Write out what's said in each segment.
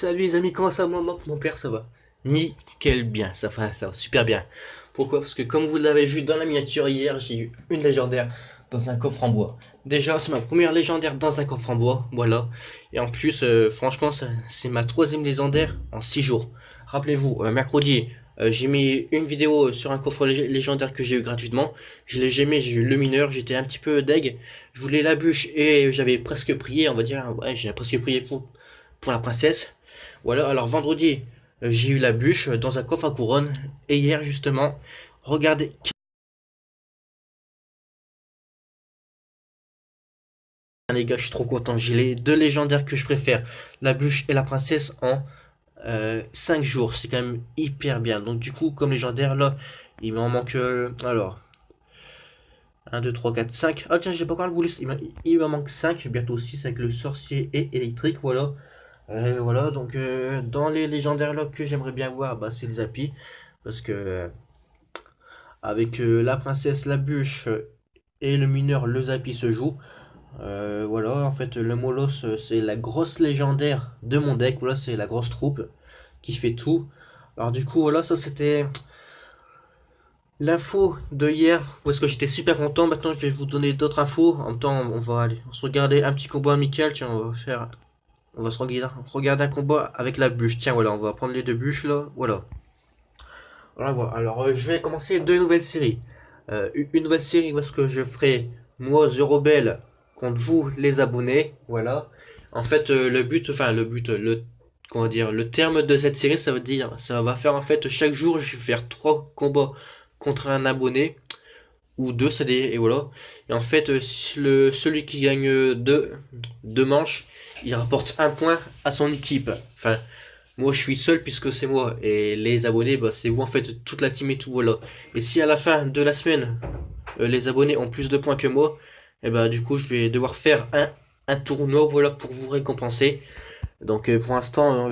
Salut les amis, comment ça va? Moi, mon père, ça va nickel bien, ça va super bien. Pourquoi? Parce que comme vous l'avez vu dans la miniature hier, j'ai eu une légendaire dans un coffre en bois. Déjà, c'est ma première légendaire dans un coffre en bois, voilà. Et en plus, franchement, c'est ma troisième légendaire en 6 jours. Rappelez-vous, mercredi, j'ai mis une vidéo sur un coffre légendaire que j'ai eu gratuitement. Je l'ai gémé, j'ai eu le mineur, j'étais un petit peu deg. Je voulais la bûche et j'avais presque prié, on va dire. Ouais, j'ai presque prié pour la princesse. Voilà, alors vendredi, j'ai eu la bûche dans un coffre à couronne. Et hier, justement, regardez. Les gars, je suis trop content. J'ai les deux légendaires que je préfère. La bûche et la princesse en 5 jours. C'est quand même hyper bien. Donc du coup, comme légendaire, là, il m'en manque... alors, un 2 3 4 5. Ah tiens, j'ai pas encore le boulot. Il m'en manque 5. Bientôt 6 avec le sorcier et électrique. Voilà. Voilà, donc dans les légendaires là que j'aimerais bien voir, bah, c'est les Zappies. Parce que avec la princesse, la bûche et le mineur, le Zappi se joue. Voilà, en fait, le Molos, c'est la grosse légendaire de mon deck. Voilà, c'est la grosse troupe qui fait tout. Alors, du coup, voilà, ça c'était l'info de hier. Parce que j'étais super content. Maintenant, je vais vous donner d'autres infos. En même temps, on va aller on se regarder un petit combat amical. Tiens, on va regarder un combat avec la bûche. Tiens, voilà, on va prendre les deux bûches là. Voilà. Voilà. Alors, je vais commencer deux nouvelles séries. Une nouvelle série parce que je ferai moi, The Rebel, contre vous, les abonnés. Voilà. En fait, comment dire, le terme de cette série, ça veut dire, ça va faire en fait chaque jour, je vais faire trois combats contre un abonné ou deux, et voilà. Et en fait, celui qui gagne deux manches, il rapporte un point à son équipe. Enfin, moi, je suis seul puisque c'est moi. Et les abonnés, bah, c'est vous en fait, toute la team et tout, voilà. Et si à la fin de la semaine, les abonnés ont plus de points que moi, et bah du coup, je vais devoir faire un tournoi, voilà, pour vous récompenser. Donc pour l'instant,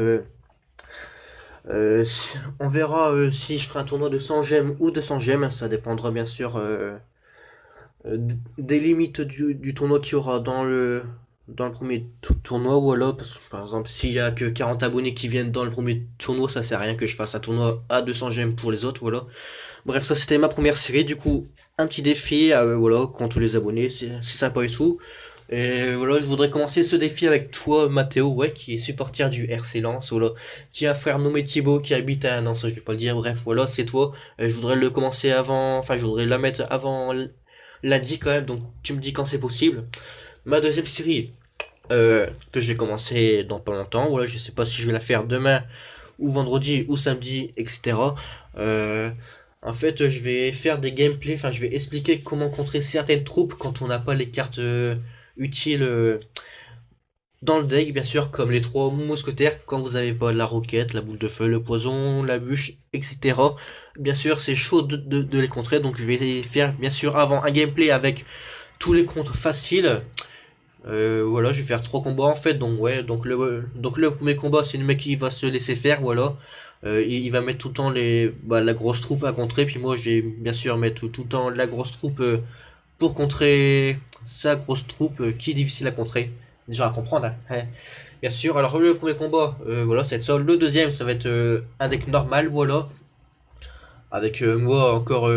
on verra si je ferai un tournoi de 100 gemmes ou de 100 gemmes. Ça dépendra bien sûr des limites du tournoi qu'il y aura dans le premier tournoi, ou alors, par exemple, s'il y a que 40 abonnés qui viennent dans le premier tournoi, ça sert à rien que je fasse un tournoi à 200 gemmes pour les autres, voilà. Bref, ça c'était ma première série, du coup, un petit défi, voilà, contre les abonnés, c'est sympa et tout. Et voilà, je voudrais commencer ce défi avec toi, Mathéo, ouais, qui est supporter du RC Lens, voilà, qui a un frère nommé Thibaut, qui habite à... Non, ça je vais pas le dire, bref, voilà, c'est toi. Je voudrais le commencer avant... Enfin, je voudrais la mettre avant lundi quand même, donc tu me dis quand c'est possible. Ma deuxième série, que je vais commencer dans pas longtemps, voilà, je sais pas si je vais la faire demain, ou vendredi, ou samedi, etc. Euh, En fait, je vais faire des gameplays, enfin, je vais expliquer comment contrer certaines troupes quand on n'a pas les cartes utiles dans le deck, bien sûr, comme les trois mousquetaires, quand vous avez pas la roquette, la boule de feu, le poison, la bûche, etc. Bien sûr, c'est chaud de les contrer, donc je vais les faire, bien sûr, avant un gameplay avec tous les contres faciles. Voilà, je vais faire trois combats en fait, donc ouais, donc le premier combat, c'est le mec qui va se laisser faire, voilà. Il va mettre tout le temps la grosse troupe à contrer, puis moi je vais bien sûr mettre tout le temps la grosse troupe pour contrer sa grosse troupe qui est difficile à contrer. Déjà à comprendre, hein. Hein. Bien sûr, alors le premier combat, voilà, ça va être ça. Le deuxième, ça va être un deck normal, voilà. Avec moi encore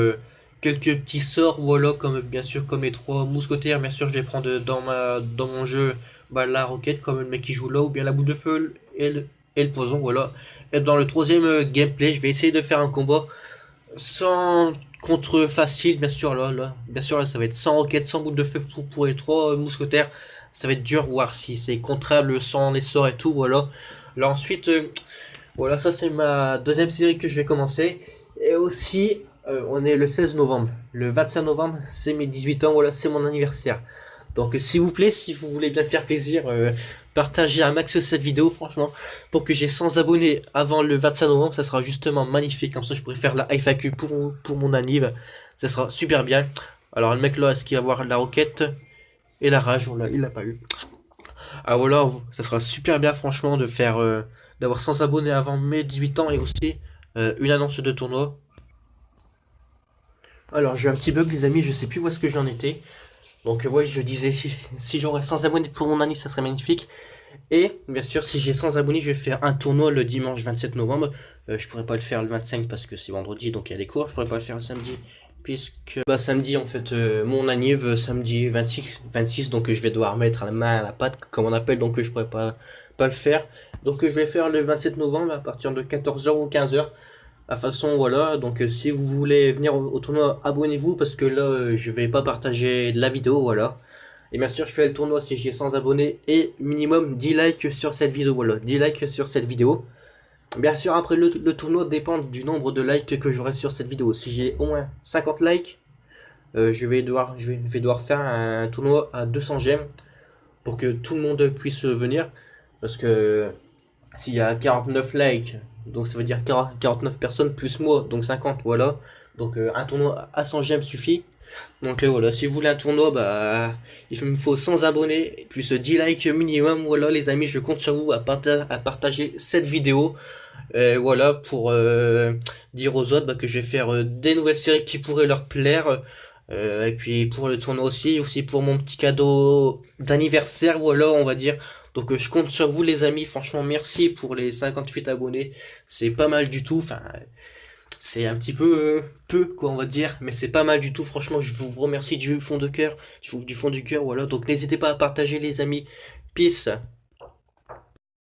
quelques petits sorts, voilà, comme bien sûr comme les trois mousquetaires, bien sûr je vais prendre dans mon jeu bah, la roquette comme le mec qui joue là, ou bien la boule de feu et le poison, voilà. Et dans le troisième gameplay, je vais essayer de faire un combat sans contre facile, bien sûr bien sûr là ça va être sans roquette, sans boule de feu pour les trois mousquetaires. Ça va être dur, voir si c'est contrable sans les sorts et tout, voilà. Là ensuite, voilà, ça c'est ma deuxième série que je vais commencer. Et aussi, on est le 16 novembre. Le 25 novembre, c'est mes 18 ans, voilà, c'est mon anniversaire. Donc s'il vous plaît, si vous voulez bien me faire plaisir, partagez un max cette vidéo, franchement, pour que j'ai 100 abonnés avant le 25 novembre, ça sera justement magnifique. Comme ça, je pourrais faire la FAQ pour mon anniv. Ça sera super bien. Alors le mec là, est-ce qu'il va avoir la roquette et la rage? Voilà, il l'a pas eu. Ah voilà, ça sera super bien franchement de faire d'avoir 100 abonnés avant mes 18 ans, et aussi une annonce de tournoi. Alors j'ai eu un petit bug les amis, je sais plus où est-ce que j'en étais. Donc ouais, je disais, si j'aurais 100 abonnés pour mon année, ça serait magnifique. Et bien sûr, si j'ai 100 abonnés, je vais faire un tournoi le dimanche 27 novembre. Je pourrais pas le faire le 25 parce que c'est vendredi, donc il y a des cours. Je pourrais pas le faire le samedi, puisque bah, samedi, en fait, mon anniv, samedi 26, donc je vais devoir mettre la main à la pâte, comme on appelle, donc je pourrais pas le faire. Donc je vais faire le 27 novembre à partir de 14h ou 15h. La façon, voilà, donc si vous voulez venir au tournoi, abonnez-vous parce que là, je vais pas partager de la vidéo, voilà. Et bien sûr, je fais le tournoi si j'ai 100 abonnés et minimum 10 likes sur cette vidéo, voilà, 10 likes sur cette vidéo. Bien sûr, après le tournoi dépend du nombre de likes que j'aurai sur cette vidéo. Si j'ai au moins 50 likes, je vais devoir faire un tournoi à 200 gemmes pour que tout le monde puisse venir. Parce que s'il y a 49 likes, donc ça veut dire 49 personnes plus moi, donc 50, voilà. Donc un tournoi à 100 gemmes suffit. Donc voilà, si vous voulez un tournoi, bah il me faut 100 abonnés, plus 10 likes minimum. Voilà les amis, je compte sur vous à partager cette vidéo. Voilà, pour dire aux autres bah, que je vais faire des nouvelles séries qui pourraient leur plaire. Et puis pour le tournoi aussi pour mon petit cadeau d'anniversaire, voilà, on va dire. Donc je compte sur vous les amis, franchement merci pour les 58 abonnés, c'est pas mal du tout, enfin c'est un petit peu quoi on va dire, mais c'est pas mal du tout, franchement je vous remercie du fond de cœur, du fond du cœur, voilà, donc n'hésitez pas à partager les amis, peace.